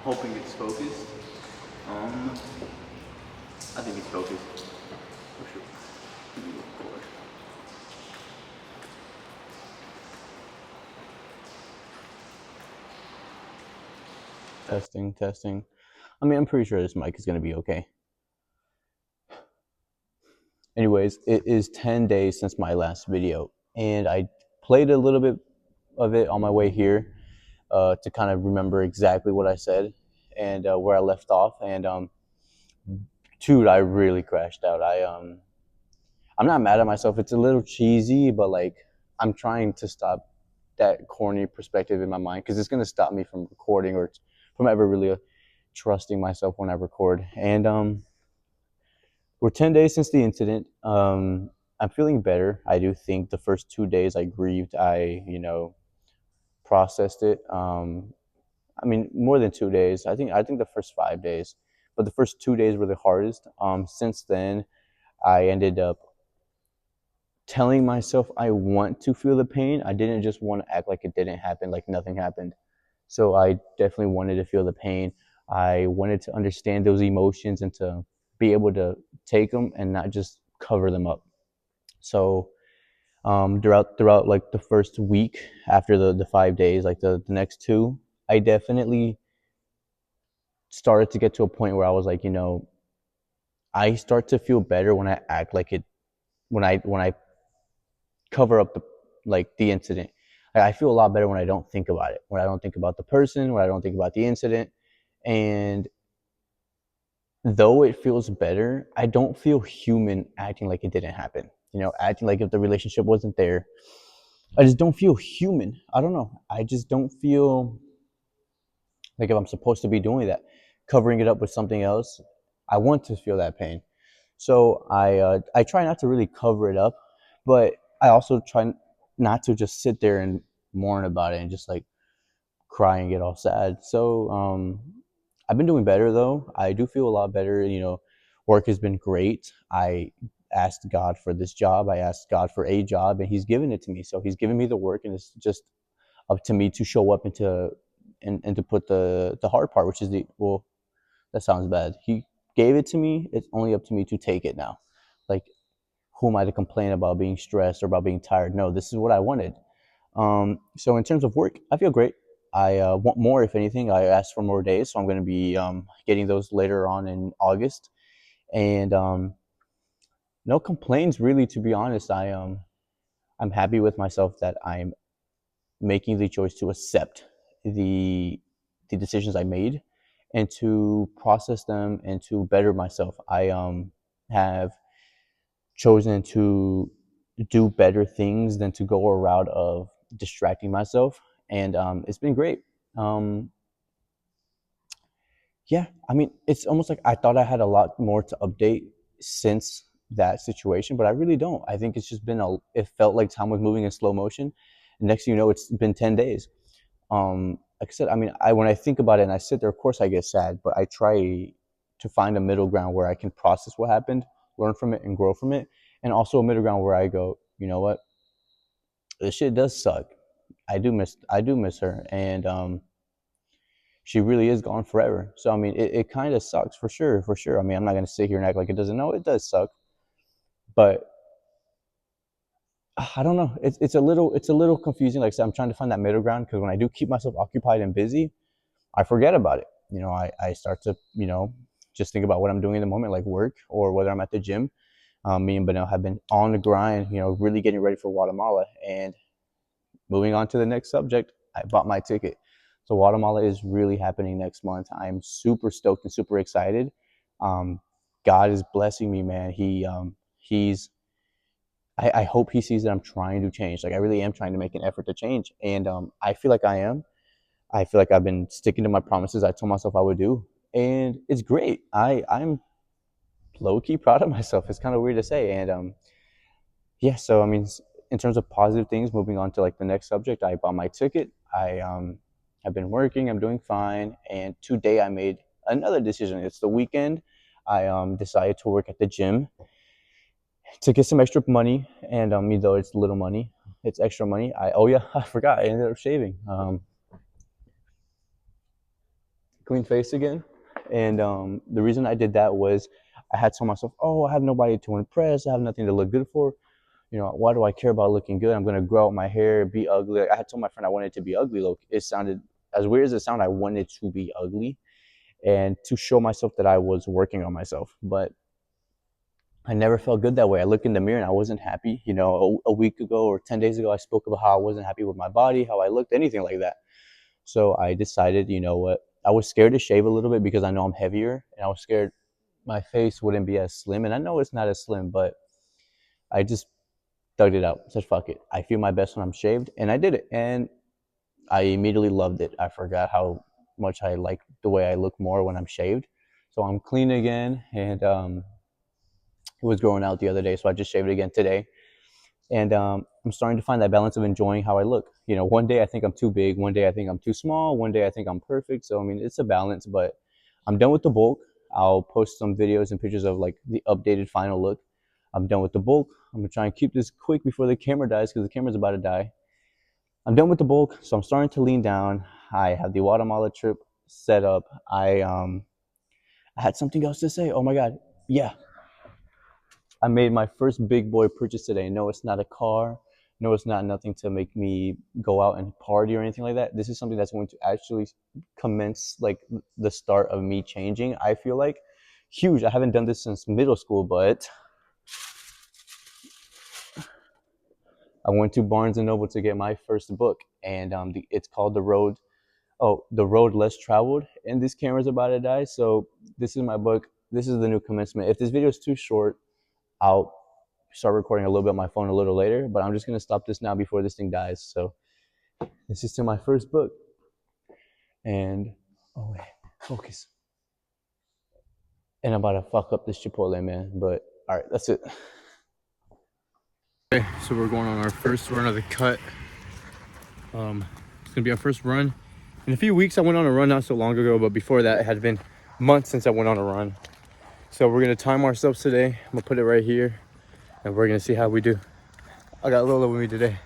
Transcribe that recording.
Hoping it's focused. I think it's focused. Oh shoot. Let me look for it. Testing. I mean, I'm pretty sure this mic is gonna be okay. Anyways, it is 10 days since my last video, and I played a little bit of it on my way here to kind of remember exactly what I said and where I left off. And dude, I really crashed out. I'm not mad at myself. It's a little cheesy, but like I'm trying to stop that corny perspective in my mind because it's gonna stop me from recording or from ever really trusting myself when I record. And we're 10 days since the incident. I'm feeling better. I do think the first 2 days I grieved. I processed it. I mean, more than 2 days. I think the first 5 days, but the first 2 days were the hardest. Since then, I ended up telling myself I want to feel the pain. I didn't just want to act like it didn't happen, like nothing happened. So I definitely wanted to feel the pain. I wanted to understand those emotions and to be able to take them and not just cover them up. So throughout like the first week after the 5 days, like the next two, I definitely started to get to a point where I was like, I start to feel better when I act like it, when I cover up the incident. I feel a lot better when I don't think about it, when I don't think about the person, when I don't think about the incident. And though it feels better, I don't feel human acting like it didn't happen. Acting like if the relationship wasn't there. I just don't feel human. I don't know. I just don't feel like if I'm supposed to be doing that, covering it up with something else. I want to feel that pain. So I try not to really cover it up, but I also try not to just sit there and mourn about it and just like cry and get all sad. So I've been doing better though. I do feel a lot better. Work has been great. I asked God for this job. I asked God for a job, and He's given it to me. So He's given me the work, and it's just up to me to show up and to put the hard part, which is that sounds bad. He gave it to me. It's only up to me to take it now. Like, who am I to complain about being stressed or about being tired? No, this is what I wanted. So in terms of work, I feel great. I want more, if anything. I asked for more days, so I'm going to be getting those later on in August. And no complaints, really, to be honest. I'm happy with myself that I'm making the choice to accept the decisions I made and to process them and to better myself. I have chosen to do better things than to go a route of distracting myself, and it's been great. Um, yeah, I mean, it's almost like I thought I had a lot more to update since that situation, but I really don't. I think it's just it felt like time was moving in slow motion. And next thing you know, it's been 10 days. Like I said, I mean, when I think about it and I sit there, of course I get sad, but I try to find a middle ground where I can process what happened, learn from it, and grow from it, and also a middle ground where I go, you know what, this shit does suck. I do miss her, and she really is gone forever. So I mean, it kind of sucks for sure. I mean, I'm not gonna sit here and act like it doesn't. Know it does suck, but I don't know. It's a little confusing. Like I said, I'm trying to find that middle ground because when I do keep myself occupied and busy, I forget about it. I start to, just think about what I'm doing in the moment, like work or whether I'm at the gym. Me and Benel have been on the grind, really getting ready for Guatemala. And moving on to the next subject, I bought my ticket. So Guatemala is really happening next month. I'm super stoked and super excited. Um, God is blessing me, man. I hope He sees that I'm trying to change. Like I really am trying to make an effort to change, and I feel like I am. I feel like I've been sticking to my promises I told myself I would do, and it's great. I'm low key proud of myself. It's kind of weird to say, and yeah. So I mean, in terms of positive things, moving on to like the next subject, I bought my ticket. I have been working. I'm doing fine, and today I made another decision. It's the weekend. I decided to work at the gym to get some extra money, and though it's little money, it's extra money. I Oh yeah, I forgot. I ended up shaving. clean face again. And the reason I did that was I had told myself, oh, I have nobody to impress. I have nothing to look good for. You know, why do I care about looking good? I'm going to grow out my hair, be ugly. Like, I had told my friend I wanted to be ugly. Look, it sounded, as weird as it sounded, I wanted to be ugly and to show myself that I was working on myself. But I never felt good that way. I looked in the mirror and I wasn't happy. You know, a week ago or 10 days ago, I spoke about how I wasn't happy with my body, how I looked, anything like that. So I decided, you know what, I was scared to shave a little bit because I know I'm heavier, and I was scared my face wouldn't be as slim. And I know it's not as slim, but I just thugged it out. Said, fuck it. I feel my best when I'm shaved. And I did it. And I immediately loved it. I forgot how much I like the way I look more when I'm shaved. So I'm clean again. And it was growing out the other day. So I just shaved it again today. And I'm starting to find that balance of enjoying how I look. You know, one day I think I'm too big, one day I think I'm too small, one day I think I'm perfect. So I mean, it's a balance. But I'm done with the bulk. I'll post some videos and pictures of like the updated final look. I'm done with the bulk. I'm gonna try and keep this quick before the camera dies because the camera's about to die. I'm done with the bulk, so I'm starting to lean down. I have the Guatemala trip set up. I had something else to say. Oh my god, yeah, I made my first big boy purchase today. No, it's not a car. No, it's not nothing to make me go out and party or anything like that. This is something that's going to actually commence like the start of me changing. I feel like huge. I haven't done this since middle school, but I went to Barnes and Noble to get my first book, and it's called The Road Less Traveled. And this camera's about to die, so this is my book. This is the new commencement. If this video is too short, I'll start recording a little bit on my phone a little later, but I'm just gonna stop this now before this thing dies. So this is to my first book, and oh wait, focus. And I'm about to fuck up this Chipotle, man. But all right, that's it. Okay, so we're going on our first run of the cut. It's gonna be our first run. In a few weeks, I went on a run not so long ago, but before that, it had been months since I went on a run. So we're gonna time ourselves today. I'm gonna put it right here, and we're gonna see how we do. I got Lola with me today.